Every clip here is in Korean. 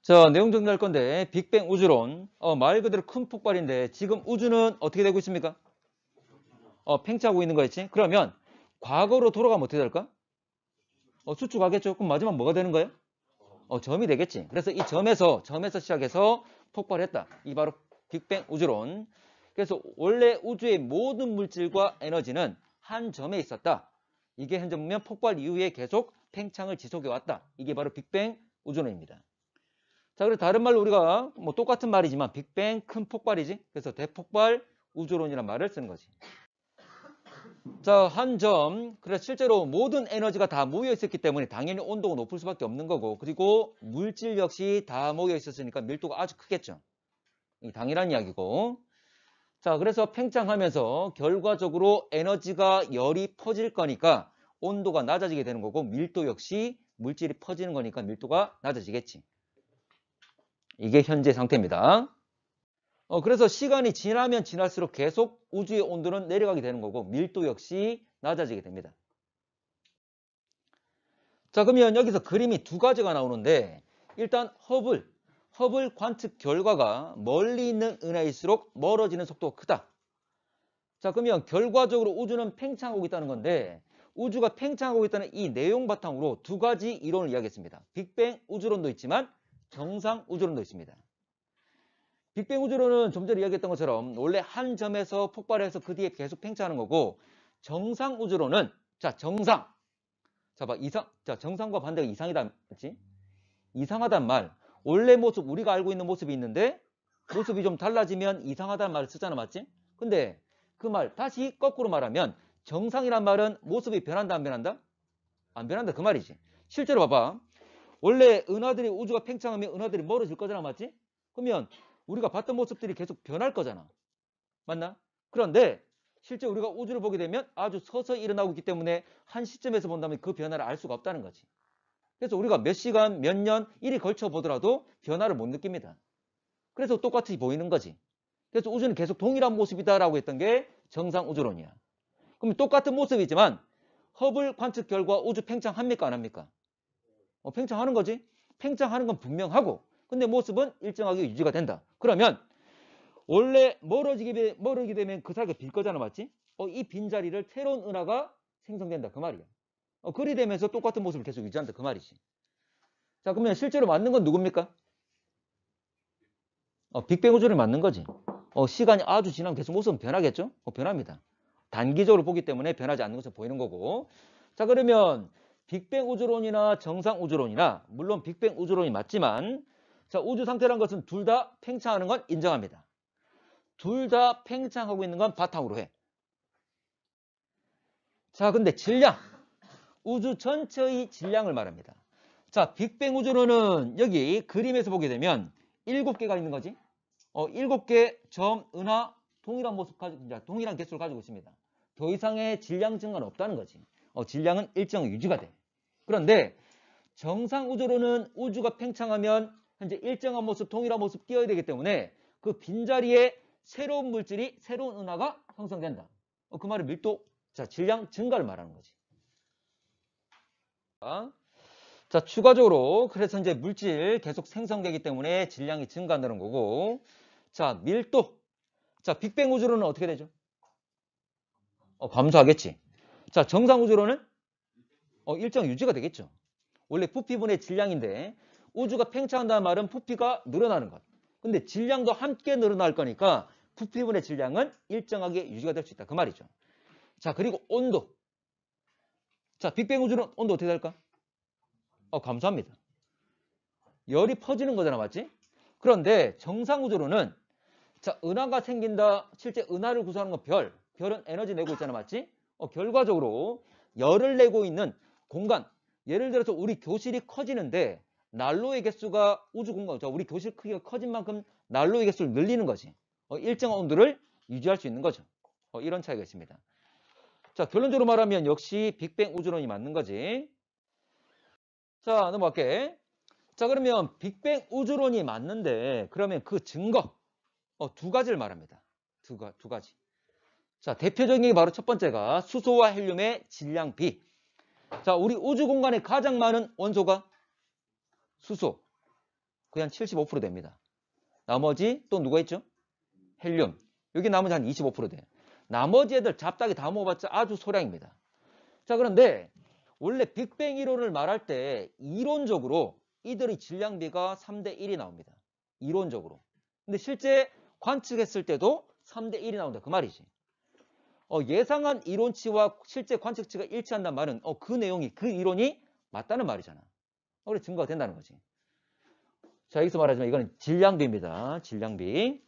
자, 내용 정리할 건데 빅뱅 우주론. 말 그대로 큰 폭발인데 지금 우주는 어떻게 되고 있습니까? 팽창하고 있는 거였지. 그러면 과거로 돌아가면 어떻게 될까? 수축하겠죠. 그럼 마지막 뭐가 되는 거예요? 점이 되겠지. 그래서 이 점에서 시작해서 폭발했다. 이 바로 빅뱅 우주론. 그래서 원래 우주의 모든 물질과 에너지는 한 점에 있었다. 이게 현재 보면 폭발 이후에 계속 팽창을 지속해 왔다. 이게 바로 빅뱅 우주론입니다. 자, 그래서 다른 말로 우리가 뭐 똑같은 말이지만 빅뱅 큰 폭발이지. 그래서 대폭발 우주론이라는 말을 쓰는 거지. 자, 한 점. 그래서 실제로 모든 에너지가 다 모여 있었기 때문에 당연히 온도가 높을 수밖에 없는 거고, 그리고 물질 역시 다 모여 있었으니까 밀도가 아주 크겠죠. 이 당연한 이야기고. 자, 그래서 팽창하면서 결과적으로 에너지가 열이 퍼질 거니까 온도가 낮아지게 되는 거고, 밀도 역시 물질이 퍼지는 거니까 밀도가 낮아지겠지. 이게 현재 상태입니다. 그래서 시간이 지나면 지날수록 계속 우주의 온도는 내려가게 되는 거고 밀도 역시 낮아지게 됩니다. 자, 그러면 여기서 그림이 두 가지가 나오는데 일단 허블 관측 결과가 멀리 있는 은하일수록 멀어지는 속도가 크다. 자, 그러면 결과적으로 우주는 팽창하고 있다는 건데 우주가 팽창하고 있다는 이 내용 바탕으로 두 가지 이론을 이야기했습니다. 빅뱅 우주론도 있지만 정상 우주론도 있습니다. 빅뱅 우주론은 좀 전에 이야기했던 것처럼 원래 한 점에서 폭발해서 그 뒤에 계속 팽창하는 거고, 정상 우주론은 자, 정상. 자, 봐, 자, 정상과 반대가 이상이다. 맞지? 이상하단 말. 원래 모습, 우리가 알고 있는 모습이 있는데 모습이 좀 달라지면 이상하다는 말을 쓰잖아. 맞지? 근데 그 말 다시 거꾸로 말하면 정상이란 말은 모습이 변한다 안 변한다? 안 변한다 그 말이지. 실제로 봐봐. 원래 은하들이 우주가 팽창하면 은하들이 멀어질 거잖아. 맞지? 그러면 우리가 봤던 모습들이 계속 변할 거잖아. 맞나? 그런데 실제 우리가 우주를 보게 되면 아주 서서히 일어나고 있기 때문에 한 시점에서 본다면 그 변화를 알 수가 없다는 거지. 그래서 우리가 몇 시간, 몇 년, 일이 걸쳐 보더라도 변화를 못 느낍니다. 그래서 똑같이 보이는 거지. 그래서 우주는 계속 동일한 모습이다라고 했던 게 정상 우주론이야. 그럼 똑같은 모습이지만 허블 관측 결과 우주 팽창합니까? 안 합니까? 팽창하는 거지. 팽창하는 건 분명하고 근데 모습은 일정하게 유지가 된다. 그러면 원래 멀어지게 되면 그 사이가 빌 거잖아. 맞지? 이 빈자리를 새로운 은하가 생성된다. 그 말이야. 그리 되면서 똑같은 모습을 계속 유지한다. 그 말이지. 자, 그러면 실제로 맞는 건 누굽니까? 빅뱅 우주를 맞는 거지. 시간이 아주 지나면 계속 모습은 변하겠죠? 변합니다. 단기적으로 보기 때문에 변하지 않는 것을 보이는 거고. 자, 그러면 빅뱅 우주론이나 정상 우주론이나 물론 빅뱅 우주론이 맞지만 자, 우주 상태란 것은 둘 다 팽창하는 건 인정합니다. 둘 다 팽창하고 있는 건 바탕으로 해. 자, 근데 질량. 우주 전체의 질량을 말합니다. 자, 빅뱅 우주론은 여기 그림에서 보게 되면 7개가 있는 거지. 7개 점, 은하, 동일한 모습 가지고, 동일한 개수를 가지고 있습니다. 더 이상의 질량 증가는 없다는 거지. 질량은 일정 유지가 돼. 그런데 정상 우주론은 우주가 팽창하면 현재 일정한 모습, 동일한 모습 띄어야 되기 때문에 그 빈자리에 새로운 물질이, 새로운 은하가 형성된다. 그 말은 밀도, 자, 질량 증가를 말하는 거지. 자, 추가적으로 그래서 이제 물질 계속 생성되기 때문에 질량이 증가한다는 거고, 자, 밀도. 자, 빅뱅 우주론은 어떻게 되죠? 감소하겠지. 자, 정상 우주론은 일정 유지가 되겠죠. 원래 부피분의 질량인데 우주가 팽창한다는 말은 부피가 늘어나는 것. 근데 질량도 함께 늘어날 거니까 부피분의 질량은 일정하게 유지가 될 수 있다. 그 말이죠. 자, 그리고 온도. 자, 빅뱅 우주론 온도 어떻게 될까? 감소합니다. 열이 퍼지는 거잖아. 맞지? 그런데 정상 우주론은 자, 은하가 생긴다. 실제 은하를 구성하는 건 별은 에너지 내고 있잖아. 맞지? 결과적으로 열을 내고 있는 공간. 예를 들어서 우리 교실이 커지는데 난로의 개수가 우주 공간, 우리 교실 크기가 커진 만큼 난로의 개수를 늘리는 거지. 일정한 온도를 유지할 수 있는 거죠. 이런 차이가 있습니다. 자, 결론적으로 말하면 역시 빅뱅 우주론이 맞는 거지. 자, 넘어갈게. 자, 그러면 빅뱅 우주론이 맞는데 그러면 그 증거 두 가지를 말합니다. 두 가지. 자, 대표적인 게 바로 첫 번째가 수소와 헬륨의 질량 비. 자, 우리 우주 공간에 가장 많은 원소가 수소. 그냥 75% 됩니다. 나머지 또 누가 있죠? 헬륨. 여기 나머지 한 25% 돼요. 나머지 애들 잡다하게 다 모아봤자 아주 소량입니다. 자, 그런데 원래 빅뱅 이론을 말할 때 이론적으로 이들의 질량비가 3대 1이 나옵니다. 이론적으로. 근데 실제 관측했을 때도 3대 1이 나온다. 그 말이지. 예상한 이론치와 실제 관측치가 일치한다는 말은 그 내용이, 그 이론이 맞다는 말이잖아. 그래 증거가 된다는 거지. 자, 여기서 말하자면 이거는 질량비입니다. 질량비.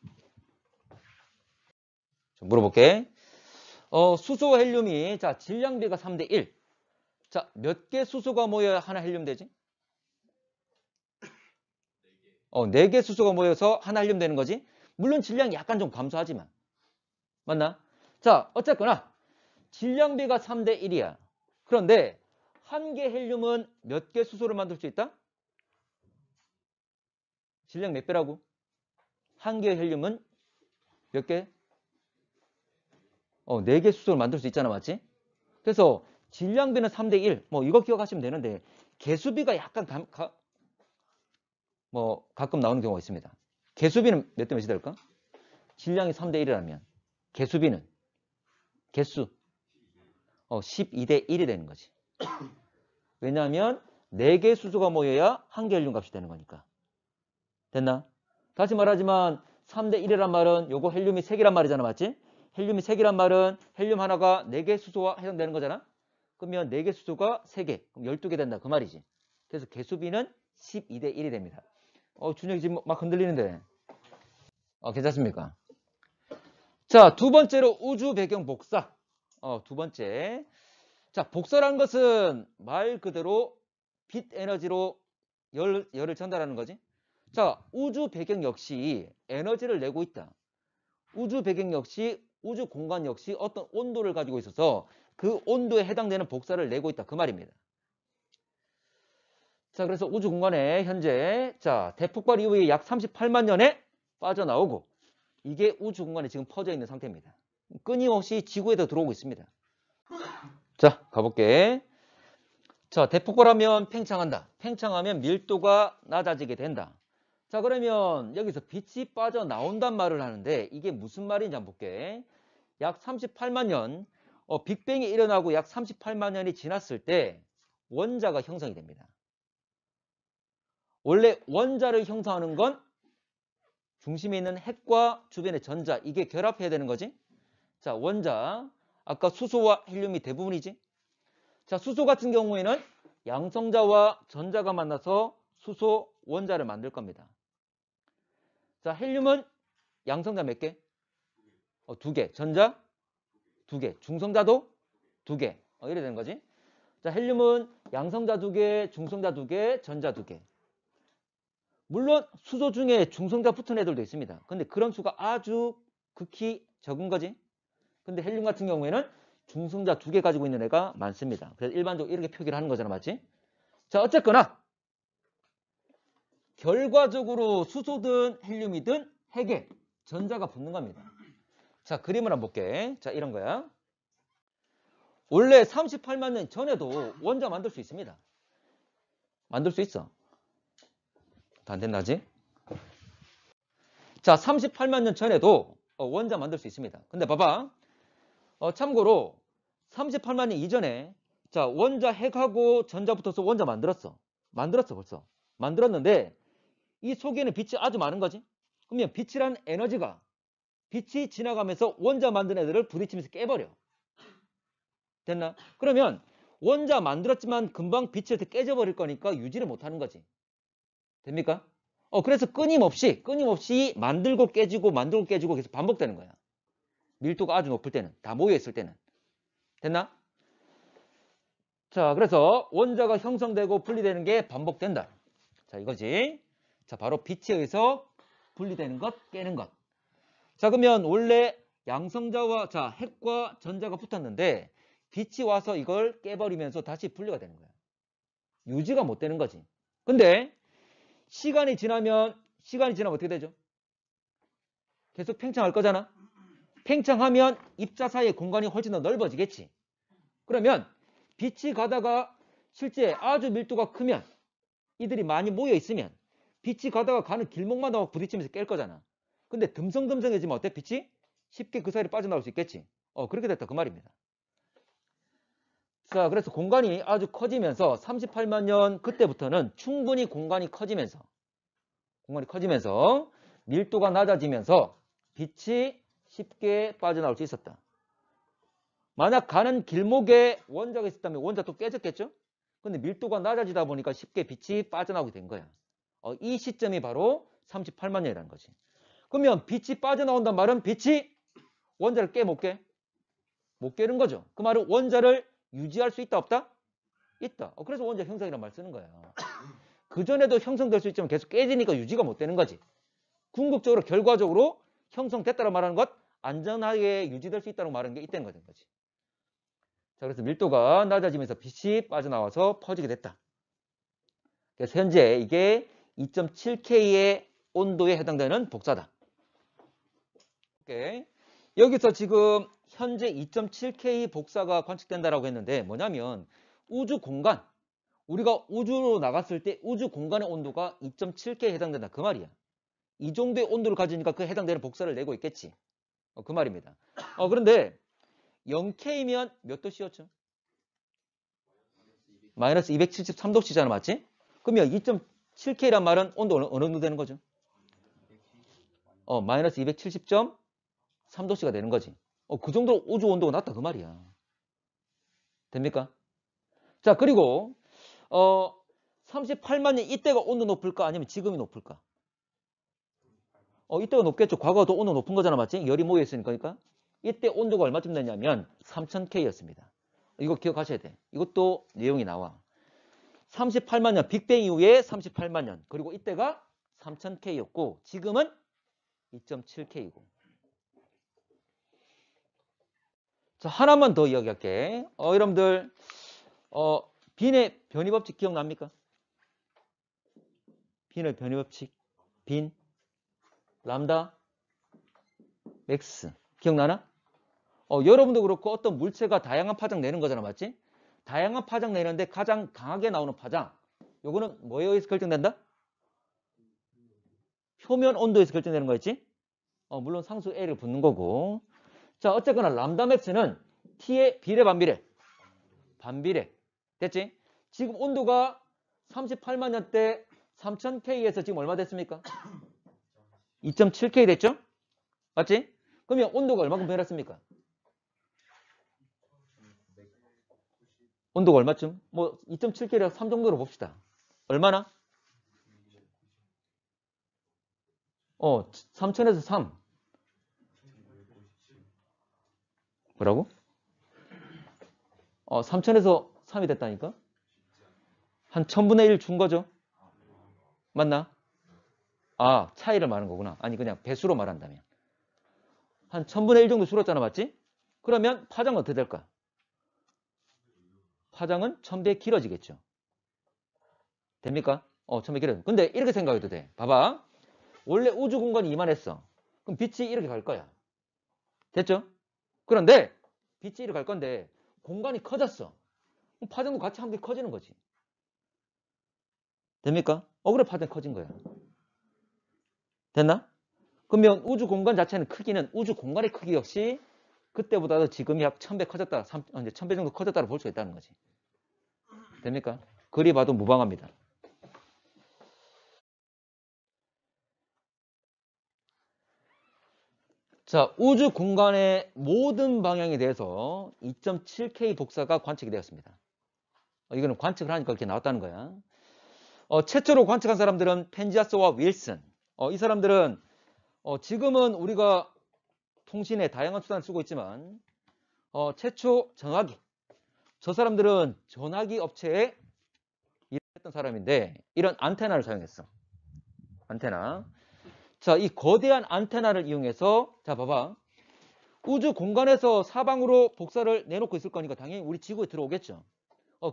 좀 물어볼게. 수소와 헬륨이, 자, 질량비가 3대 1. 자, 몇 개 수소가 모여야 하나 헬륨 되지? 4개 수소가 모여서 하나 헬륨 되는 거지? 물론 질량이 약간 좀 감소하지만. 맞나? 자, 어쨌거나 질량비가 3대 1이야. 그런데 한 개 헬륨은 몇 개 수소를 만들 수 있다? 질량 몇 배라고? 한 개 헬륨은 몇 개? 4개 수소를 만들 수 있잖아. 맞지? 그래서 질량비는 3대 1. 뭐 이거 기억하시면 되는데 개수비가 약간 가끔 나오는 경우가 있습니다. 개수비는 몇 대 몇이 될까? 질량이 3대 1이라면 개수비는 개수 12대 1이 되는 거지. 왜냐하면 4개 수소가 모여야 한 개 헬륨 값이 되는 거니까. 됐나? 다시 말하지만 3대 1이란 말은 요거 헬륨이 3개란 말이잖아. 맞지? 헬륨이 3개란 말은 헬륨 하나가 4개 수소와 해당되는 거잖아. 그러면 4개 수소가 3개, 그럼 12개 된다. 그 말이지. 그래서 개수비는 12대 1이 됩니다. 준혁이 지금 막 흔들리는데. 괜찮습니까? 자, 두 번째로 우주 배경 복사. 두 번째. 자, 복사라는 것은 말 그대로 빛 에너지로 열을 전달하는 거지. 자, 우주 배경 역시 에너지를 내고 있다. 우주 배경 역시, 우주 공간 역시 어떤 온도를 가지고 있어서 그 온도에 해당되는 복사를 내고 있다. 그 말입니다. 자, 그래서 우주 공간에 현재, 자, 대폭발 이후에 약 38만 년에 빠져나오고, 이게 우주 공간에 지금 퍼져 있는 상태입니다. 끊임없이 지구에도 들어오고 있습니다. 자, 가볼게. 자, 대폭발하면 팽창한다. 팽창하면 밀도가 낮아지게 된다. 자, 그러면 여기서 빛이 빠져나온단 말을 하는데 이게 무슨 말인지 한번 볼게. 약 38만 년, 빅뱅이 일어나고 약 38만 년이 지났을 때 원자가 형성이 됩니다. 원래 원자를 형성하는 건 중심에 있는 핵과 주변의 전자, 이게 결합해야 되는 거지. 자, 원자, 아까 수소와 헬륨이 대부분이지. 자, 수소 같은 경우에는 양성자와 전자가 만나서 수소 원자를 만들 겁니다. 자, 헬륨은 양성자 몇 개? 2개. 전자 2개. 중성자도 2개. 이래 되는 거지. 자, 헬륨은 양성자 2개, 중성자 2개, 전자 2개. 물론 수소 중에 중성자 붙은 애들도 있습니다. 근데 그런 수가 아주 극히 적은 거지. 근데 헬륨 같은 경우에는 중성자 2개 가지고 있는 애가 많습니다. 그래서 일반적으로 이렇게 표기를 하는 거잖아. 맞지? 자, 어쨌거나 결과적으로 수소든 헬륨이든 핵에 전자가 붙는 겁니다. 자, 그림을 한번 볼게. 자, 이런 거야. 원래 38만 년 전에도 원자 만들 수 있습니다. 만들 수 있어. 다 안 됐나 아직? 자, 38만 년 전에도 원자 만들 수 있습니다. 근데 봐봐. 참고로 38만 년 이전에 자, 원자 핵하고 전자 붙어서 원자 만들었어. 벌써. 만들었는데 이 속에는 빛이 아주 많은 거지. 그러면 빛이란 에너지가 빛이 지나가면서 원자 만든 애들을 부딪히면서 깨버려. 됐나? 그러면 원자 만들었지만 금방 빛이 깨져버릴 거니까 유지를 못하는 거지. 됩니까? 그래서 끊임없이 만들고 깨지고 계속 반복되는 거야. 밀도가 아주 높을 때는, 다 모여있을 때는. 됐나? 자, 그래서 원자가 형성되고 분리되는 게 반복된다. 자, 이거지. 자, 바로 빛에 의해서 분리되는 것, 깨는 것. 자, 그러면 원래 양성자와, 자, 핵과 전자가 붙었는데 빛이 와서 이걸 깨버리면서 다시 분리가 되는 거야. 유지가 못 되는 거지. 근데 시간이 지나면 어떻게 되죠? 계속 팽창할 거잖아. 팽창하면 입자 사이의 공간이 훨씬 더 넓어지겠지. 그러면 빛이 가다가 실제 아주 밀도가 크면 이들이 많이 모여 있으면 빛이 가다가 가는 길목마다 부딪히면서 깰 거잖아. 근데 듬성듬성해지면 어때? 빛이 쉽게 그 사이로 빠져나올 수 있겠지. 그렇게 됐다 그 말입니다. 자, 그래서 공간이 아주 커지면서 38만 년 그때부터는 충분히 공간이 커지면서 밀도가 낮아지면서 빛이 쉽게 빠져나올 수 있었다. 만약 가는 길목에 원자가 있었다면 원자도 깨졌겠죠? 근데 밀도가 낮아지다 보니까 쉽게 빛이 빠져나오게 된 거야. 이 시점이 바로 38만 년이라는 거지. 그러면 빛이 빠져나온단 말은 빛이 원자를 깨 못 깨? 못 깨는 거죠. 그 말은 원자를 유지할 수 있다 없다? 있다. 그래서 원자 형성이라는 말 쓰는 거야. 그전에도 형성될 수 있지만 계속 깨지니까 유지가 못 되는 거지. 궁극적으로 결과적으로 형성됐다고 말하는 것, 안전하게 유지될 수 있다고 말하는 게 이때인 거지. 자, 그래서 밀도가 낮아지면서 빛이 빠져나와서 퍼지게 됐다. 그래서 현재 이게 2.7K의 온도에 해당되는 복사다. 오케이. 여기서 지금 현재 2.7K 복사가 관측된다라고 했는데 뭐냐면 우주 공간, 우리가 우주로 나갔을 때 우주 공간의 온도가 2.7K에 해당된다 그 말이야. 이 정도의 온도를 가지니까 그 해당되는 복사를 내고 있겠지. 그 말입니다. 그런데 0K면 몇 도씨였죠? 마이너스 273도씨잖아, 맞지? 그러면 2.7K란 말은 온도 어느 정도 되는 거죠? 마이너스 270.3도씨가 되는 거지. 그 정도로 우주 온도가 낮다 그 말이야. 됩니까? 자, 그리고 38만 년 이때가 온도 높을까 아니면 지금이 높을까? 이때가 높겠죠. 과거도 온도 높은 거잖아, 맞지? 열이 모여 있으니까. 그러니까 이때 온도가 얼마쯤 되냐면 3000K였습니다. 이거 기억하셔야 돼. 이것도 내용이 나와. 38만 년, 빅뱅 이후에 38만 년. 그리고 이때가 3000K였고 지금은 2.7K고. 자, 하나만 더 이야기할게. 여러분들 빈의 변이법칙 기억납니까? 빈의 변이법칙. 빈, 람다, 맥스. 기억나나? 여러분도 그렇고 어떤 물체가 다양한 파장 내는 거잖아, 맞지? 다양한 파장 내는데 가장 강하게 나오는 파장. 요거는 뭐에 의해서 결정된다? 표면 온도에서 결정되는 거였지? 물론 상수 L을 붙는 거고. 자, 어쨌거나 람다 맥스는 T의 비례 반비례? 반비례. 됐지? 지금 온도가 38만 년 때 3000K에서 지금 얼마 됐습니까? 2.7K 됐죠? 맞지? 그러면 온도가 얼마큼 변했습니까? 온도가 얼마쯤? 뭐 2.7K랑 3 정도로 봅시다. 얼마나? 3000에서 3. 뭐라고? 3000에서 3이 됐다니까? 한 1000분의 1 준 거죠? 맞나? 차이를 말하는 거구나. 아니 그냥 배수로 말한다면. 한 1000분의 1 정도 줄었잖아, 맞지? 그러면 파장은 어떻게 될까? 파장은 1000배 길어지겠죠. 됩니까? 1000배 길어져. 근데 이렇게 생각해도 돼. 봐봐. 원래 우주 공간이 이만했어. 그럼 빛이 이렇게 갈 거야. 됐죠? 그런데 빛이 이렇게 갈 건데 공간이 커졌어. 그럼 파장도 같이 함께 커지는 거지. 됩니까? 그래 파장이 커진 거야. 됐나? 그러면 우주 공간 자체는 크기는 우주 공간의 크기 역시 그때보다도 지금이 약 1000배 커졌다. 이제 1000배 정도 커졌다고 볼 수 있다는 거지. 됩니까? 그리 봐도 무방합니다. 자, 우주 공간의 모든 방향에 대해서 2.7K 복사가 관측이 되었습니다. 이거는 관측을 하니까 이렇게 나왔다는 거야. 최초로 관측한 사람들은 펜지아스와 윌슨. 이 사람들은 지금은 우리가 통신에 다양한 수단을 쓰고 있지만 최초 전화기. 저 사람들은 전화기 업체에 일했던 사람인데 이런 안테나를 사용했어. 안테나. 자, 이 거대한 안테나를 이용해서 자 봐봐. 우주 공간에서 사방으로 복사를 내놓고 있을 거니까 당연히 우리 지구에 들어오겠죠.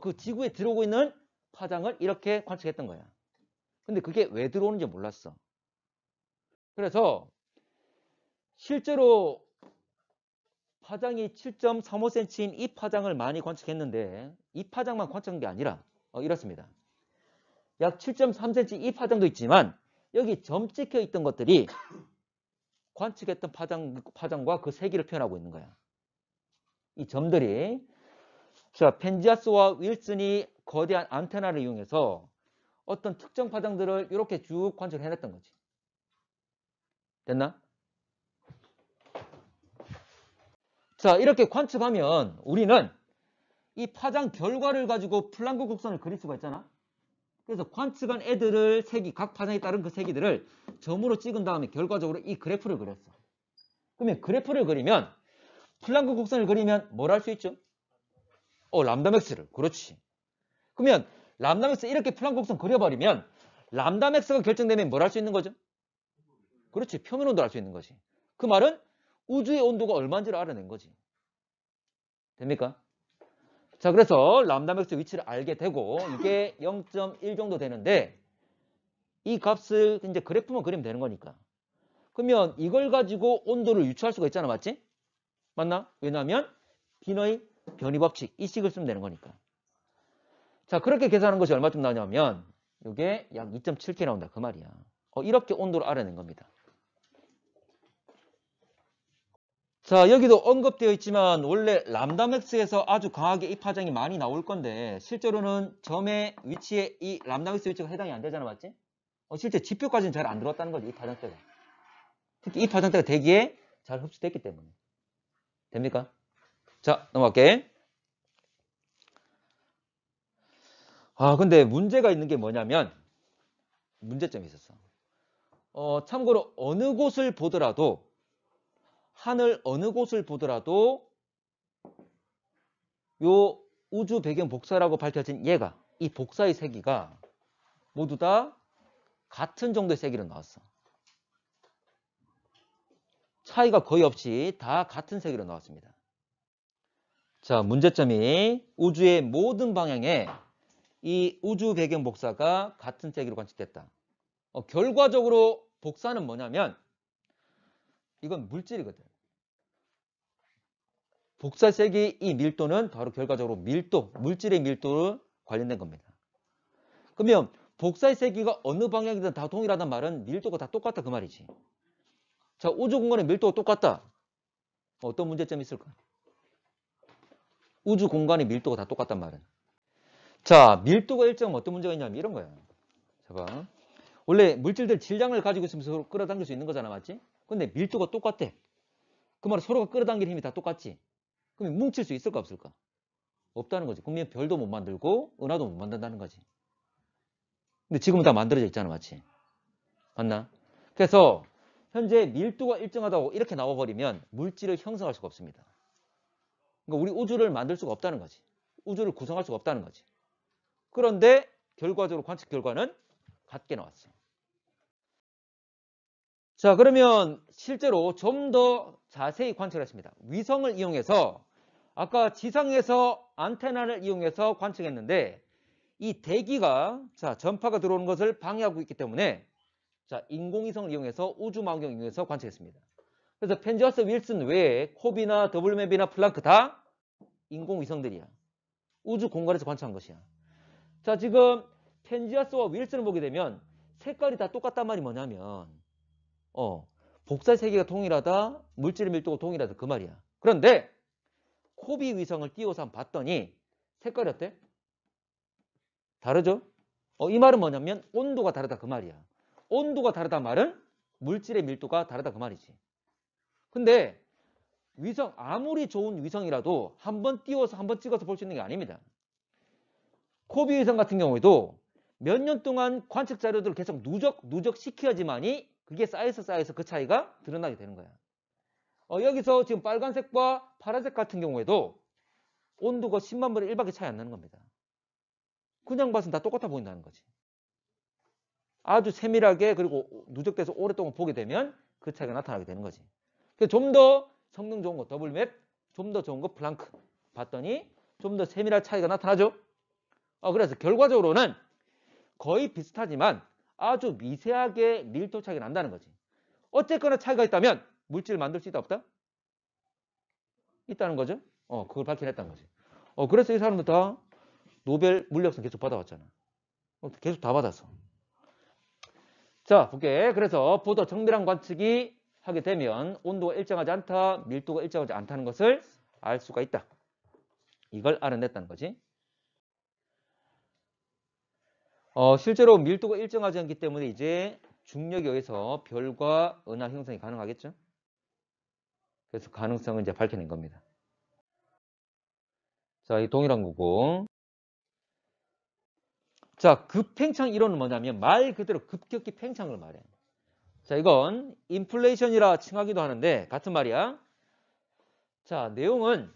그 지구에 들어오고 있는 파장을 이렇게 관측했던 거야. 근데 그게 왜 들어오는지 몰랐어. 그래서 실제로 파장이 7.35cm인 이 파장을 많이 관측했는데 이 파장만 관측한 게 아니라 이렇습니다. 약 7.3cm 이 파장도 있지만 여기 점 찍혀 있던 것들이 관측했던 파장과 그 세기를 표현하고 있는 거야. 이 점들이. 자, 펜지아스와 윌슨이 거대한 안테나를 이용해서 어떤 특정 파장들을 이렇게 쭉 관측을 해냈던 거지. 됐나? 자, 이렇게 관측하면 우리는 이 파장 결과를 가지고 플랑크 곡선을 그릴 수가 있잖아. 그래서 관측한 애들을 각 파장에 따른 그 세기들을 점으로 찍은 다음에 결과적으로 이 그래프를 그렸어. 그러면 그래프를 그리면 플랑크 곡선을 그리면 뭘 할 수 있죠? 람다맥스를. 그렇지. 그러면 람다맥스 이렇게 플랑크 곡선 그려버리면 람다맥스가 결정되면 뭘 할 수 있는 거죠? 그렇지. 표면 온도를 알 수 있는 거지. 그 말은 우주의 온도가 얼마인지를 알아낸 거지. 됩니까? 자, 그래서 람다맥스 위치를 알게 되고 이게 0.1 정도 되는데 이 값을 이제 그래프만 그리면 되는 거니까. 그러면 이걸 가지고 온도를 유추할 수가 있잖아. 맞지? 맞나? 왜냐하면 빈의 변이 법칙 이 식을 쓰면 되는 거니까. 자, 그렇게 계산하는 것이 얼마쯤 나오냐면 이게 약 2.7K 나온다. 그 말이야. 이렇게 온도를 알아낸 겁니다. 자, 여기도 언급되어 있지만 원래 람다맥스에서 아주 강하게 이 파장이 많이 나올 건데 실제로는 점의 위치에 이 람다맥스 위치가 해당이 안 되잖아. 맞지? 실제 지표까지는 잘 안 들어왔다는 거지. 이 파장대가. 특히 이 파장대가 대기에 잘 흡수됐기 때문에. 됩니까? 자, 넘어갈게. 근데 문제가 있는 게 뭐냐면 문제점이 있었어. 참고로 어느 곳을 보더라도 하늘 어느 곳을 보더라도 요 우주 배경 복사라고 밝혀진 얘가 이 복사의 세기가 모두 다 같은 정도의 세기로 나왔어. 차이가 거의 없이 다 같은 세기로 나왔습니다. 자, 문제점이 우주의 모든 방향에 이 우주 배경 복사가 같은 세기로 관측됐다. 결과적으로 복사는 뭐냐면 이건 물질이거든. 복사 세기 이 밀도는 바로 결과적으로 물질의 밀도로 관련된 겁니다. 그러면 복사의 세기가 어느 방향이든 다 동일하단 말은 밀도가 다 똑같다 그 말이지. 자, 우주 공간의 밀도가 똑같다. 어떤 문제점이 있을까? 우주 공간의 밀도가 다 똑같단 말은. 자, 밀도가 일정하면 어떤 문제가 있냐면 이런 거야. 자, 봐. 원래 물질들 질량을 가지고 있으면 서로 끌어당길 수 있는 거잖아. 맞지? 근데 밀도가 똑같대. 그 말은 서로가 끌어당길 힘이 다 똑같지. 그러면 뭉칠 수 있을까 없을까? 없다는 거지. 그러면 별도 못 만들고 은하도 못 만든다는 거지. 근데 지금은 다 만들어져 있잖아. 맞지? 맞나? 그래서 현재 밀도가 일정하다고 이렇게 나와버리면 물질을 형성할 수가 없습니다. 그러니까 우리 우주를 만들 수가 없다는 거지. 우주를 구성할 수가 없다는 거지. 그런데 결과적으로 관측 결과는 같게 나왔어. 자, 그러면 실제로 좀 더 자세히 관측을 했습니다. 위성을 이용해서 아까 지상에서 안테나를 이용해서 관측했는데 이 대기가 전파가 들어오는 것을 방해하고 있기 때문에 인공위성을 이용해서 우주망원경을 이용해서 관측했습니다. 그래서 펜지아스 윌슨 외에 코비나 더블맵이나 플랑크 다 인공위성들이야. 우주 공간에서 관측한 것이야. 자, 지금 펜지아스와 윌슨을 보게 되면 색깔이 다 똑같단 말이 뭐냐면 복사 세기가 동일하다, 물질의 밀도가 동일하다 그 말이야. 그런데 코비 위성을 띄워서 한번 봤더니 색깔이 어때? 다르죠? 이 말은 뭐냐면 온도가 다르다 그 말이야. 온도가 다르다 말은 물질의 밀도가 다르다 그 말이지. 근데 위성 아무리 좋은 위성이라도 한번 띄워서 한번 찍어서 볼 수 있는 게 아닙니다. 코비 위성 같은 경우에도 몇 년 동안 관측 자료들을 계속 누적시켜야지만이 그게 쌓여서 그 차이가 드러나게 되는 거야. 여기서 지금 빨간색과 파란색 같은 경우에도 온도가 10만 분의 1밖에 차이 안 나는 겁니다. 그냥 봐서는 다 똑같아 보인다는 거지. 아주 세밀하게 그리고 누적돼서 오랫동안 보게 되면 그 차이가 나타나게 되는 거지. 그래서 좀 더 성능 좋은 거 더블맵, 좀 더 좋은 거 플랑크 봤더니 좀 더 세밀한 차이가 나타나죠. 그래서 결과적으로는 거의 비슷하지만 아주 미세하게 밀도 차이가 난다는 거지. 어쨌거나 차이가 있다면 물질을 만들 수 있다 없다? 있다는 거죠. 그걸 밝혀냈다는 거지. 그래서 이 사람들 다 노벨 물리학상 계속 받아왔잖아. 계속 다 받았어. 자, 볼게. 그래서 보도 정밀한 관측이 하게 되면 온도가 일정하지 않다, 밀도가 일정하지 않다는 것을 알 수가 있다. 이걸 알아냈다는 거지. 실제로 밀도가 일정하지 않기 때문에 이제 중력에 의해서 별과 은하 형성이 가능하겠죠. 그래서 가능성을 이제 밝혀낸 겁니다. 자, 이 동일한 거고. 자, 급팽창 이론은 뭐냐면 말 그대로 급격히 팽창을 말해. 자, 이건 인플레이션이라 칭하기도 하는데 같은 말이야. 자, 내용은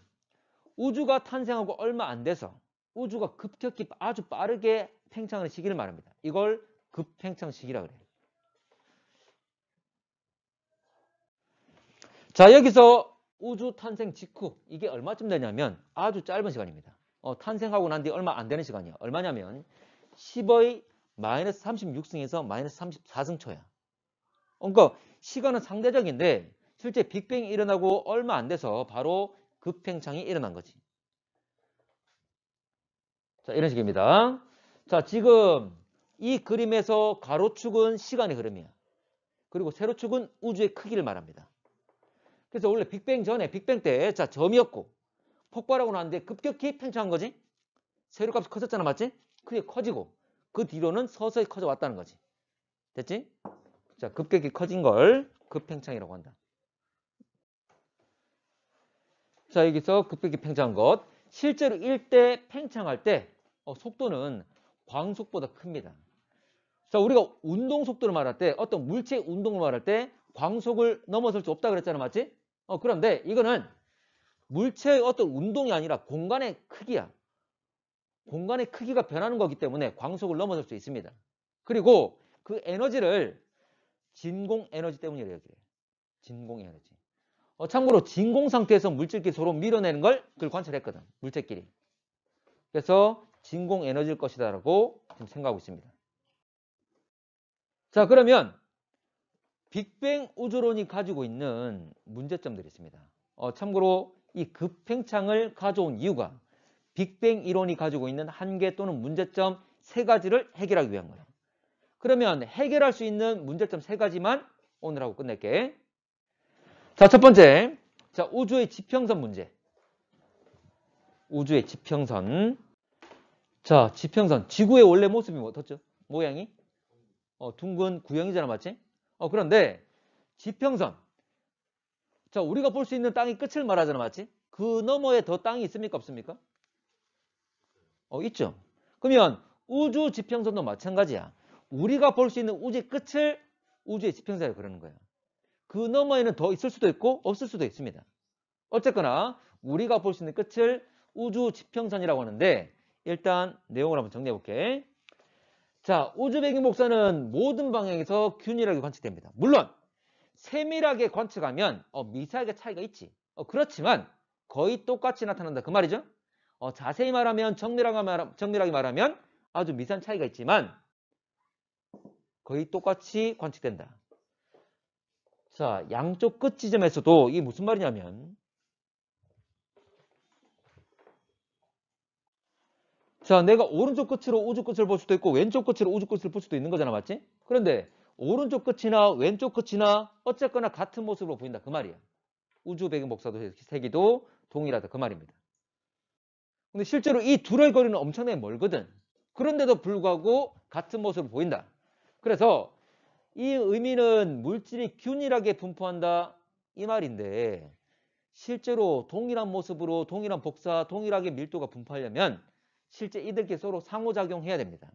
우주가 탄생하고 얼마 안 돼서 우주가 급격히 아주 빠르게 팽창하는 시기를 말합니다. 이걸 급팽창 시기라 그래요. 자, 여기서 우주 탄생 직후 이게 얼마쯤 되냐면 아주 짧은 시간입니다. 탄생하고 난 뒤 얼마 안 되는 시간이야. 얼마냐면 10의 마이너스 36승에서 마이너스 34승 초야. 그러니까 시간은 상대적인데 실제 빅뱅이 일어나고 얼마 안 돼서 바로 급팽창이 일어난 거지. 자, 이런 식입니다. 자, 지금 이 그림에서 가로축은 시간의 흐름이야. 그리고 세로축은 우주의 크기를 말합니다. 그래서 원래 빅뱅 전에 빅뱅 때 자, 점이었고 폭발하고 나는데 급격히 팽창한 거지. 세로값이 커졌잖아, 맞지? 크게 커지고 그 뒤로는 서서히 커져 왔다는 거지. 됐지? 자, 급격히 커진 걸 급팽창이라고 한다. 자, 여기서 급격히 팽창한 것. 실제로 일대 팽창할 때 속도는 광속보다 큽니다. 자, 우리가 운동 속도를 말할 때 어떤 물체의 운동을 말할 때 광속을 넘어설 수 없다 그랬잖아, 맞지? 그런데 이거는 물체의 어떤 운동이 아니라 공간의 크기야. 공간의 크기가 변하는 거기 때문에 광속을 넘어설 수 있습니다. 그리고 그 에너지를 진공 에너지 때문이라고 얘기해요. 진공 에너지. 참고로 진공 상태에서 물질끼리 서로 밀어내는 걸 그걸 관찰했거든. 물체끼리. 그래서 진공 에너지일 것이다 라고 지금 생각하고 있습니다. 자, 그러면 빅뱅 우주론이 가지고 있는 문제점들이 있습니다. 참고로 이 급팽창을 가져온 이유가 빅뱅 이론이 가지고 있는 한계 또는 문제점 3가지를 해결하기 위한 거예요. 그러면 해결할 수 있는 문제점 3가지만 오늘 하고 끝낼게. 자, 첫 번째. 자, 우주의 지평선 문제. 우주의 지평선. 자, 지평선. 지구의 원래 모습이 어떻죠? 모양이? 둥근 구형이잖아, 맞지? 그런데 지평선. 자, 우리가 볼 수 있는 땅의 끝을 말하잖아, 맞지? 그 너머에 더 땅이 있습니까, 없습니까? 있죠. 그러면 우주 지평선도 마찬가지야. 우리가 볼 수 있는 우주의 끝을 우주의 지평선이라고 그러는 거야. 그 너머에는 더 있을 수도 있고 없을 수도 있습니다. 어쨌거나 우리가 볼 수 있는 끝을 우주 지평선이라고 하는데 일단 내용을 한번 정리해 볼게. 자, 우주 배경 복사는 모든 방향에서 균일하게 관측됩니다. 물론 세밀하게 관측하면 미세하게 차이가 있지. 그렇지만 거의 똑같이 나타난다 그 말이죠. 자세히 말하면 정밀하게 말하면 아주 미세한 차이가 있지만 거의 똑같이 관측된다. 자, 양쪽 끝 지점에서도 이게 무슨 말이냐면 자, 내가 오른쪽 끝으로 우주 끝을 볼 수도 있고 왼쪽 끝으로 우주 끝을 볼 수도 있는 거잖아, 맞지? 그런데 오른쪽 끝이나 왼쪽 끝이나 어쨌거나 같은 모습으로 보인다 그 말이야. 우주 배경 복사도 세기도 동일하다 그 말입니다. 근데 실제로 이 둘의 거리는 엄청나게 멀거든. 그런데도 불구하고 같은 모습으로 보인다. 그래서 이 의미는 물질이 균일하게 분포한다 이 말인데 실제로 동일한 모습으로 동일한 복사, 동일하게 밀도가 분포하려면 실제 이들끼리 서로 상호작용해야 됩니다.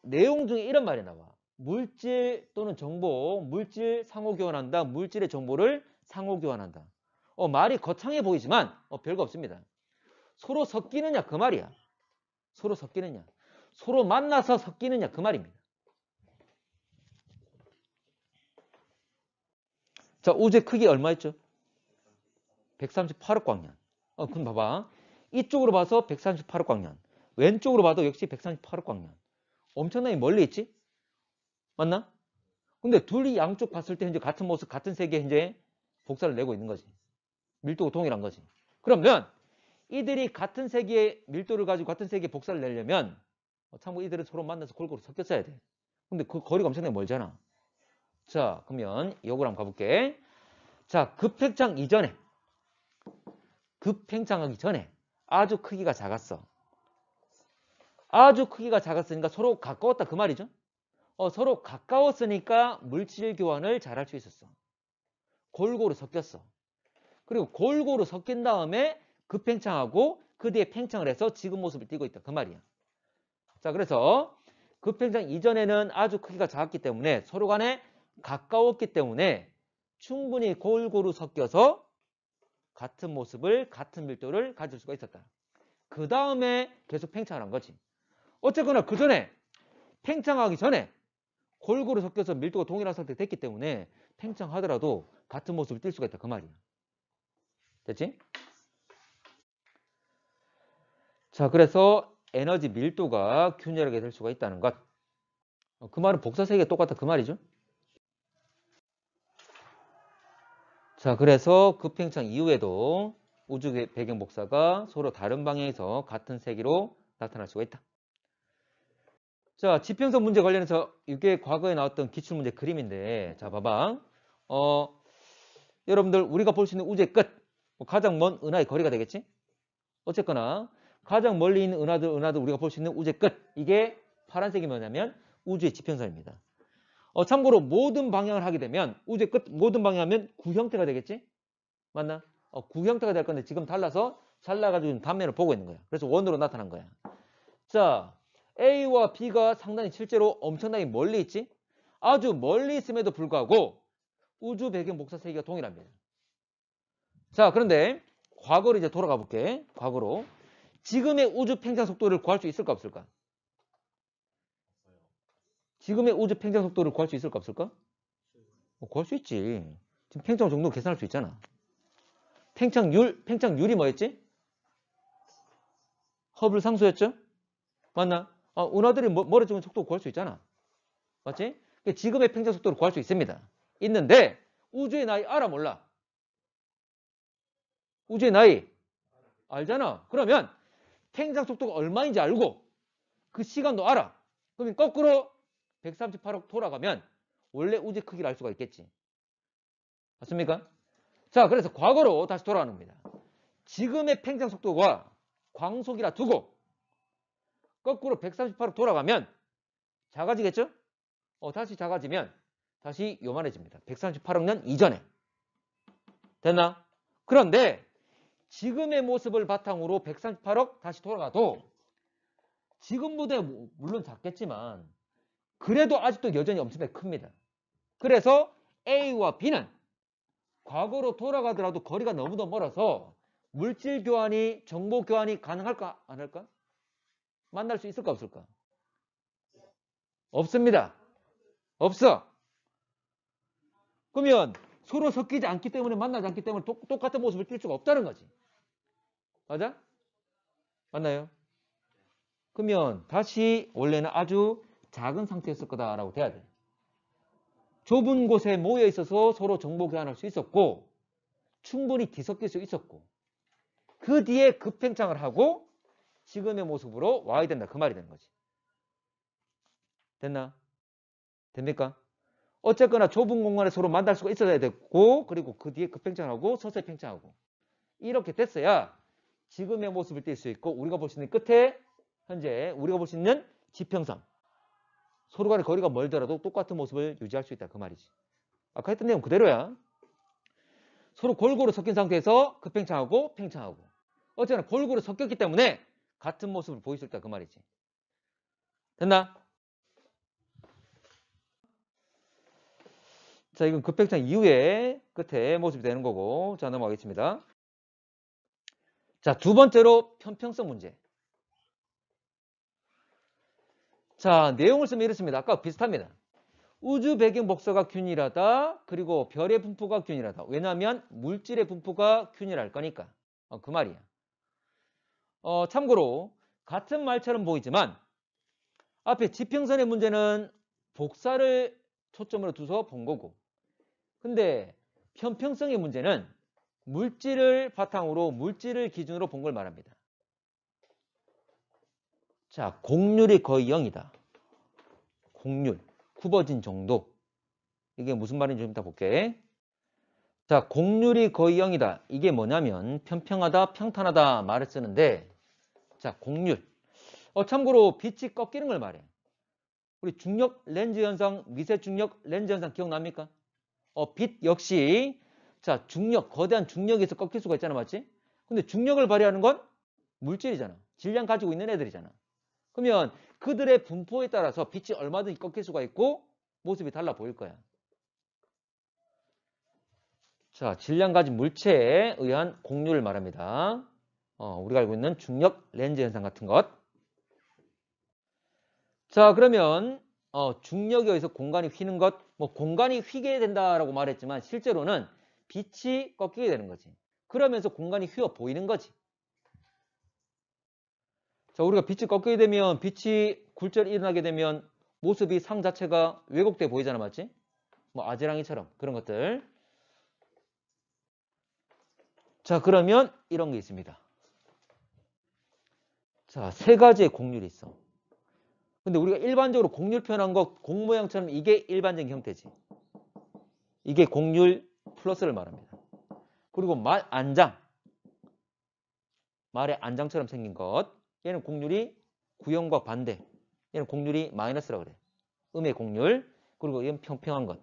내용 중에 이런 말이 나와. 물질 또는 정보, 물질 상호교환한다. 물질의 정보를 상호교환한다. 말이 거창해 보이지만 별거 없습니다. 서로 섞이느냐 그 말이야. 서로 섞이느냐. 서로 만나서 섞이느냐 그 말입니다. 자, 우주의 크기 얼마였죠? 138억 광년. 그럼 봐봐. 이쪽으로 봐서 138억 광년. 왼쪽으로 봐도 역시 138억 광년. 엄청나게 멀리 있지? 맞나? 근데 둘이 양쪽 봤을 때 이제 같은 모습, 같은 세계에 이제 복사를 내고 있는 거지. 밀도가 동일한 거지. 그러면 이들이 같은 세계의 밀도를 가지고 같은 세계에 복사를 내려면 참고 이들은 서로 만나서 골고루 섞였어야 돼. 근데 그 거리가 엄청나게 멀잖아. 자, 그러면 요걸 한번 가볼게. 자, 급팽창하기 전에 아주 크기가 작았어. 아주 크기가 작았으니까 서로 가까웠다 그 말이죠. 서로 가까웠으니까 물질 교환을 잘 할 수 있었어. 골고루 섞였어. 그리고 골고루 섞인 다음에 급팽창하고 그 뒤에 팽창을 해서 지금 모습을 띠고 있다 그 말이야. 자, 그래서 급팽창 이전에는 아주 크기가 작았기 때문에 서로 간에 가까웠기 때문에 충분히 골고루 섞여서 같은 모습을, 같은 밀도를 가질 수가 있었다. 그 다음에 계속 팽창을 한 거지. 어쨌거나 그 전에, 팽창하기 전에 골고루 섞여서 밀도가 동일한 상태가 됐기 때문에 팽창하더라도 같은 모습을 띌 수가 있다 그 말이야. 됐지? 자, 그래서 에너지 밀도가 균일하게 될 수가 있다는 것. 그 말은 복사세계가 똑같다 그 말이죠. 자, 그래서 급팽창 이후에도 우주 배경 복사가 서로 다른 방향에서 같은 세기로 나타날 수가 있다. 자, 지평선 문제 관련해서 이게 과거에 나왔던 기출문제 그림인데, 자, 봐봐. 여러분들 우리가 볼 수 있는 우주의 끝, 가장 먼 은하의 거리가 되겠지? 어쨌거나 가장 멀리 있는 은하들 우리가 볼 수 있는 우주의 끝, 이게 파란색이 뭐냐면 우주의 지평선입니다. 참고로 모든 방향을 하게 되면 우주의 끝 모든 방향하면 구 형태가 되겠지? 맞나? 구 형태가 될 건데 지금 달라서 잘라가지고 단면을 보고 있는 거야. 그래서 원으로 나타난 거야. 자, A와 B가 상당히 실제로 엄청나게 멀리 있지? 아주 멀리 있음에도 불구하고 우주 배경 복사 세기가 동일합니다. 자, 그런데 과거로 이제 돌아가 볼게. 과거로. 지금의 우주 팽창 속도를 구할 수 있을까 없을까? 지금의 우주 팽창 속도를 구할 수 있을까 없을까? 구할 수 있지. 지금 팽창 정도 계산할 수 있잖아. 팽창률이 뭐였지? 허블 상수였죠? 맞나? 은하들이 멀어지는 속도 구할 수 있잖아. 맞지? 그러니까 지금의 팽창 속도를 구할 수 있습니다. 있는데 우주의 나이 알아 몰라? 우주의 나이 알잖아. 그러면 팽창 속도가 얼마인지 알고 그 시간도 알아. 그러면 거꾸로 138억 돌아가면 원래 우주 크기를 알 수가 있겠지. 맞습니까? 자, 그래서 과거로 다시 돌아가는 겁니다. 지금의 팽창 속도가 광속이라 두고 거꾸로 138억 돌아가면 작아지겠죠? 다시 작아지면 다시 요만해집니다. 138억 년 이전에. 됐나? 그런데 지금의 모습을 바탕으로 138억 다시 돌아가도 지금보다 물론 작겠지만 그래도 아직도 여전히 엄청나게 큽니다. 그래서 A와 B는 과거로 돌아가더라도 거리가 너무도 멀어서 물질 교환이, 정보 교환이 가능할까? 안 할까? 만날 수 있을까? 없을까? 없습니다. 없어. 그러면 서로 섞이지 않기 때문에 만나지 않기 때문에 똑같은 모습을 띌 수가 없다는 거지. 맞아? 맞나요? 그러면 다시 원래는 아주 작은 상태였을 거다라고 돼야 돼. 좁은 곳에 모여 있어서 서로 정보 교환할 수 있었고 충분히 뒤섞일 수 있었고 그 뒤에 급팽창을 하고 지금의 모습으로 와야 된다. 그 말이 되는 거지. 됐나? 됩니까? 어쨌거나 좁은 공간에 서로 만날 수가 있어야 됐고 그리고 그 뒤에 급팽창하고 서서히 팽창하고 이렇게 됐어야 지금의 모습을 띌 수 있고 우리가 볼 수 있는 끝에 현재 우리가 볼 수 있는 지평선 서로 간의 거리가 멀더라도 똑같은 모습을 유지할 수 있다. 그 말이지. 아까 했던 내용 그대로야. 서로 골고루 섞인 상태에서 급팽창하고 팽창하고 어쨌거나 골고루 섞였기 때문에 같은 모습을 보일 수 있다. 그 말이지. 됐나? 자, 이건 급팽창 이후에 끝에 모습이 되는 거고. 자, 넘어가겠습니다. 자, 두 번째로 편평성 문제. 자, 내용을 쓰면 이렇습니다. 아까 비슷합니다. 우주 배경 복사가 균일하다. 그리고 별의 분포가 균일하다. 왜냐하면 물질의 분포가 균일할 거니까. 그 말이야. 참고로 같은 말처럼 보이지만 앞에 지평선의 문제는 복사를 초점으로 두서 본 거고 근데 편평성의 문제는 물질을 바탕으로 물질을 기준으로 본 걸 말합니다. 자, 곡률이 거의 0이다. 곡률. 굽어진 정도. 이게 무슨 말인지 좀 이따 볼게. 자, 곡률이 거의 0이다. 이게 뭐냐면 평평하다, 평탄하다 말을 쓰는데, 자, 곡률. 참고로 빛이 꺾이는 걸 말해. 우리 중력 렌즈 현상, 미세 중력 렌즈 현상 기억납니까? 빛 역시 자, 중력, 거대한 중력에서 꺾일 수가 있잖아, 맞지? 근데 중력을 발휘하는 건 물질이잖아. 질량 가지고 있는 애들이잖아. 그러면 그들의 분포에 따라서 빛이 얼마든지 꺾일 수가 있고 모습이 달라 보일 거야. 자, 질량 가진 물체에 의한 곡률을 말합니다. 우리가 알고 있는 중력 렌즈 현상 같은 것. 자, 그러면 중력에 의해서 공간이 휘는 것, 뭐 공간이 휘게 된다라고 말했지만 실제로는 빛이 꺾이게 되는 거지. 그러면서 공간이 휘어 보이는 거지. 자, 우리가 빛이 꺾이게 되면 빛이 굴절이 일어나게 되면 모습이 상 자체가 왜곡돼 보이잖아, 맞지? 뭐 아지랑이처럼 그런 것들. 자, 그러면 이런 게 있습니다. 자, 세 가지의 곡률이 있어. 근데 우리가 일반적으로 곡률 표현한 거 공 모양처럼 이게 일반적인 형태지. 이게 곡률 플러스를 말합니다. 그리고 말 안장. 말의 안장처럼 생긴 것. 얘는 곡률이 구형과 반대. 얘는 곡률이 마이너스라고 그래. 음의 곡률. 그리고 얘는 평평한 것.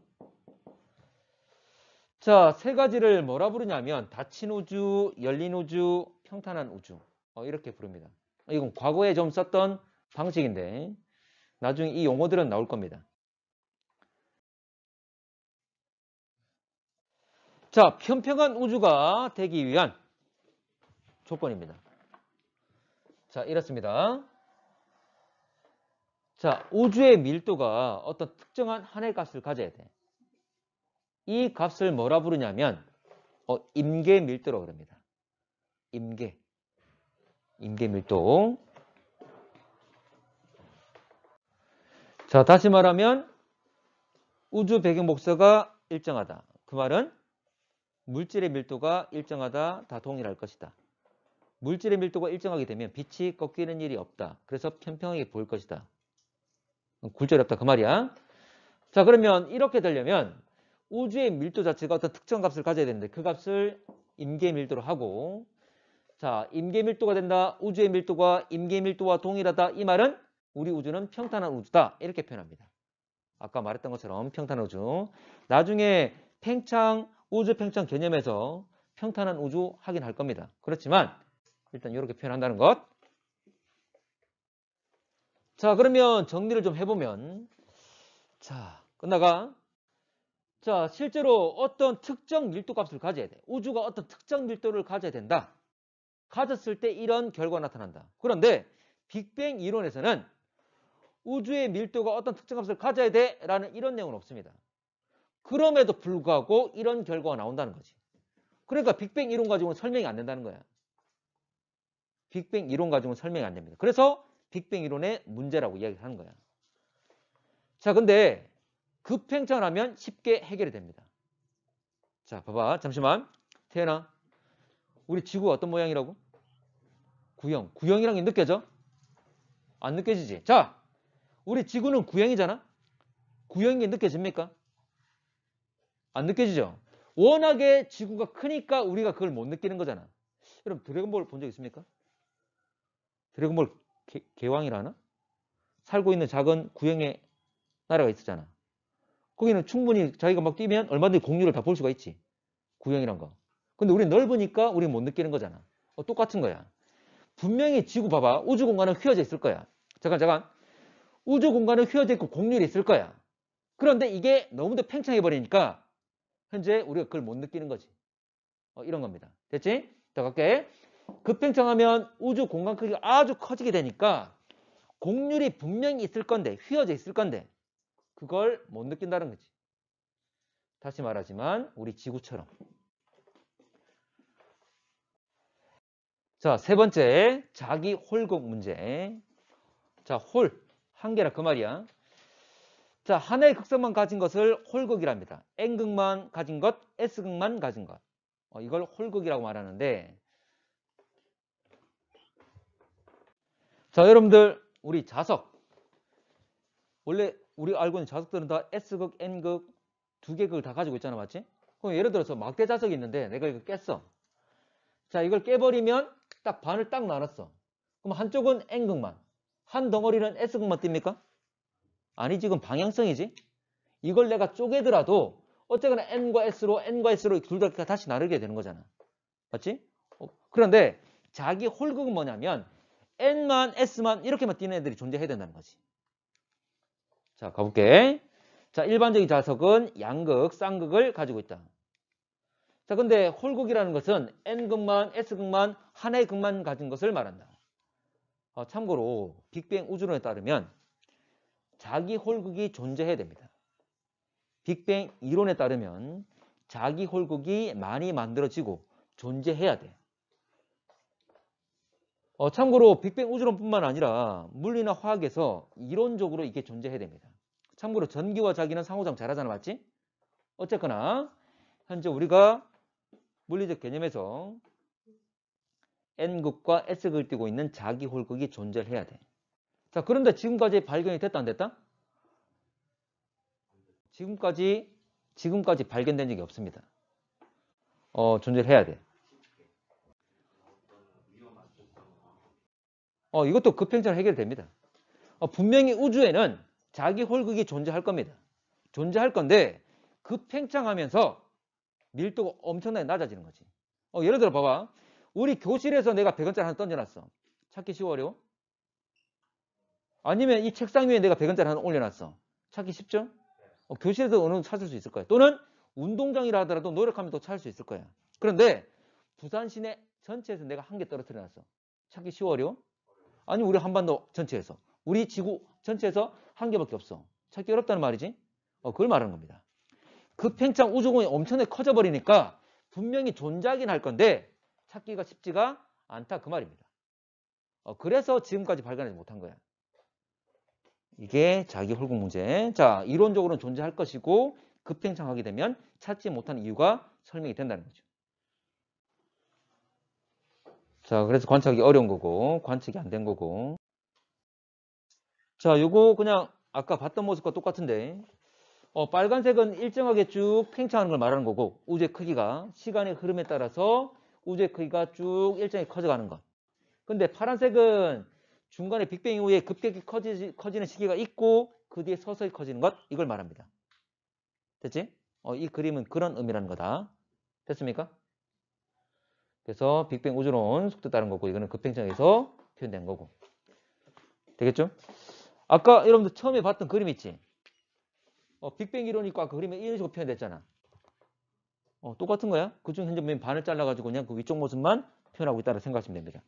자, 세 가지를 뭐라 부르냐면 닫힌 우주, 열린 우주, 평탄한 우주. 이렇게 부릅니다. 이건 과거에 좀 썼던 방식인데 나중에 이 용어들은 나올 겁니다. 자, 평평한 우주가 되기 위한 조건입니다. 자, 이렇습니다. 자, 우주의 밀도가 어떤 특정한 하나의 값을 가져야 돼. 이 값을 뭐라 부르냐면 임계 밀도라고 그럽니다. 임계 밀도. 자, 다시 말하면 우주 배경 복사가 일정하다. 그 말은 물질의 밀도가 일정하다, 다 동일할 것이다. 물질의 밀도가 일정하게 되면 빛이 꺾이는 일이 없다. 그래서 평평하게 보일 것이다. 굴절이 없다 그 말이야. 자, 그러면 이렇게 되려면 우주의 밀도 자체가 어떤 특정 값을 가져야 되는데 그 값을 임계 밀도로 하고, 자, 임계 밀도가 된다. 우주의 밀도가 임계 밀도와 동일하다. 이 말은 우리 우주는 평탄한 우주다. 이렇게 표현합니다. 아까 말했던 것처럼 평탄한 우주. 나중에 우주 팽창 개념에서 평탄한 우주 하긴 할 겁니다. 그렇지만 일단 이렇게 표현한다는 것. 자, 그러면 정리를 좀 해보면, 자, 끝나가. 자, 실제로 어떤 특정 밀도 값을 가져야 돼. 우주가 어떤 특정 밀도를 가져야 된다. 가졌을 때 이런 결과가 나타난다. 그런데 빅뱅 이론에서는 우주의 밀도가 어떤 특정 값을 가져야 돼 라는 이런 내용은 없습니다. 그럼에도 불구하고 이런 결과가 나온다는 거지. 그러니까 빅뱅 이론 가지고는 설명이 안 된다는 거야. 빅뱅 이론 가지고는 설명이 안 됩니다. 그래서 빅뱅 이론의 문제라고 이야기하는 거야. 자, 근데 급팽창을 하면 쉽게 해결이 됩니다. 자, 봐봐. 잠시만. 태연아, 우리 지구가 어떤 모양이라고? 구형. 구형이란 게 느껴져? 안 느껴지지? 자, 우리 지구는 구형이잖아? 구형인 게 느껴집니까? 안 느껴지죠? 워낙에 지구가 크니까 우리가 그걸 못 느끼는 거잖아. 여러분, 드래곤볼 본 적 있습니까? 드래곤볼 개왕이라나? 살고 있는 작은 구형의 나라가 있었잖아. 거기는 충분히 자기가 막 뛰면 얼마든지 공유를 다 볼 수가 있지. 구형이란 거. 근데 우리 넓으니까 우리 못 느끼는 거잖아. 똑같은 거야. 분명히 지구 봐봐. 우주 공간은 휘어져 있을 거야. 잠깐. 우주 공간은 휘어져 있고 공률이 있을 거야. 그런데 이게 너무도 팽창해 버리니까 현재 우리가 그걸 못 느끼는 거지. 이런 겁니다. 됐지? 더 갈게. 급팽창하면 우주 공간 크기가 아주 커지게 되니까 공률이 분명히 있을 건데, 휘어져 있을 건데 그걸 못 느낀다는 거지. 다시 말하지만 우리 지구처럼. 자, 세 번째, 자기 홀곡 문제. 자, 홀, 한 개라 그 말이야. 자, 하나의 극성만 가진 것을 홀극이랍니다. N극만 가진 것, S극만 가진 것. 이걸 홀극이라고 말하는데, 자, 여러분들, 우리 자석. 원래 우리 알고 있는 자석들은 다 S극, N극, 두 개 극을 다 가지고 있잖아, 맞지? 그럼 예를 들어서 막대 자석이 있는데 내가 이거 깼어. 자, 이걸 깨버리면 딱 반을 딱 나눴어. 그럼 한쪽은 N극만, 한 덩어리는 S극만 띱니까? 아니, 지금 방향성이지? 이걸 내가 쪼개더라도 어쨌거나 N과 S로 둘 다 다시 나누게 되는 거잖아. 맞지? 그런데 자기 홀극은 뭐냐면 N만 S만 이렇게만 띄는 애들이 존재해야 된다는 거지. 자, 가볼게. 자, 일반적인 자석은 양극, 쌍극을 가지고 있다. 자, 근데 홀극이라는 것은 N극만 S극만 하나의 극만 가진 것을 말한다. 참고로 빅뱅 우주론에 따르면 자기 홀극이 존재해야 됩니다. 빅뱅 이론에 따르면 자기 홀극이 많이 만들어지고 존재해야 돼. 참고로 빅뱅 우주론뿐만 아니라 물리나 화학에서 이론적으로 이게 존재해야 됩니다. 참고로 전기와 자기는 상호작용 잘하잖아, 맞지? 어쨌거나 현재 우리가 물리적 개념에서 N극과 S극을 띠고 있는 자기 홀극이 존재를 해야 돼. 자, 그런데 지금까지 발견이 됐다 안 됐다? 지금까지 발견된 적이 없습니다. 존재를 해야 돼. 이것도 급행처럼 해결됩니다. 분명히 우주에는 자기 홀극이 존재할 겁니다. 존재할 건데 급팽창하면서 밀도가 엄청나게 낮아지는 거지. 예를 들어 봐봐. 우리 교실에서 내가 100원짜리 하나 던져놨어. 찾기 쉬워 어려워? 아니면 이 책상 위에 내가 100원짜리 하나 올려놨어. 찾기 쉽죠? 교실에서 어느 정도 찾을 수 있을 거야. 또는 운동장이라 하더라도 노력하면 또 찾을 수 있을 거야. 그런데 부산 시내 전체에서 내가 한 개 떨어뜨려 놨어. 찾기 쉬워 어려워? 아니, 우리 한반도 전체에서. 우리 지구 전체에서 한 개밖에 없어. 찾기 어렵다는 말이지? 그걸 말하는 겁니다. 급팽창 우주공이 엄청나게 커져버리니까 분명히 존재하긴 할 건데 찾기가 쉽지가 않다 그 말입니다. 그래서 지금까지 발견하지 못한 거야. 이게 자기 홀극 문제. 자, 이론적으로는 존재할 것이고 급팽창하게 되면 찾지 못하는 이유가 설명이 된다는 거죠. 자, 그래서 관측하기 어려운 거고 관측이 안 된 거고. 자, 요거 그냥 아까 봤던 모습과 똑같은데 빨간색은 일정하게 쭉 팽창하는 걸 말하는 거고 우주의 크기가 시간의 흐름에 따라서 우주의 크기가 쭉 일정하게 커져가는 것. 근데 파란색은 중간에 빅뱅 이후에 급격히 커지는 시기가 있고 그 뒤에 서서히 커지는 것, 이걸 말합니다. 됐지? 이 그림은 그런 의미라는 거다. 됐습니까? 그래서 빅뱅 우주론 속도에 따른 거고 이거는 급팽창에서 표현된 거고. 되겠죠? 아까 여러분들 처음에 봤던 그림 있지? 빅뱅 이론이 있고 아까 그림에 이런 식으로 표현됐잖아. 똑같은 거야. 그중 현재 반을 잘라가지고 그냥 그 위쪽 모습만 표현하고 있다고 생각하시면 됩니다.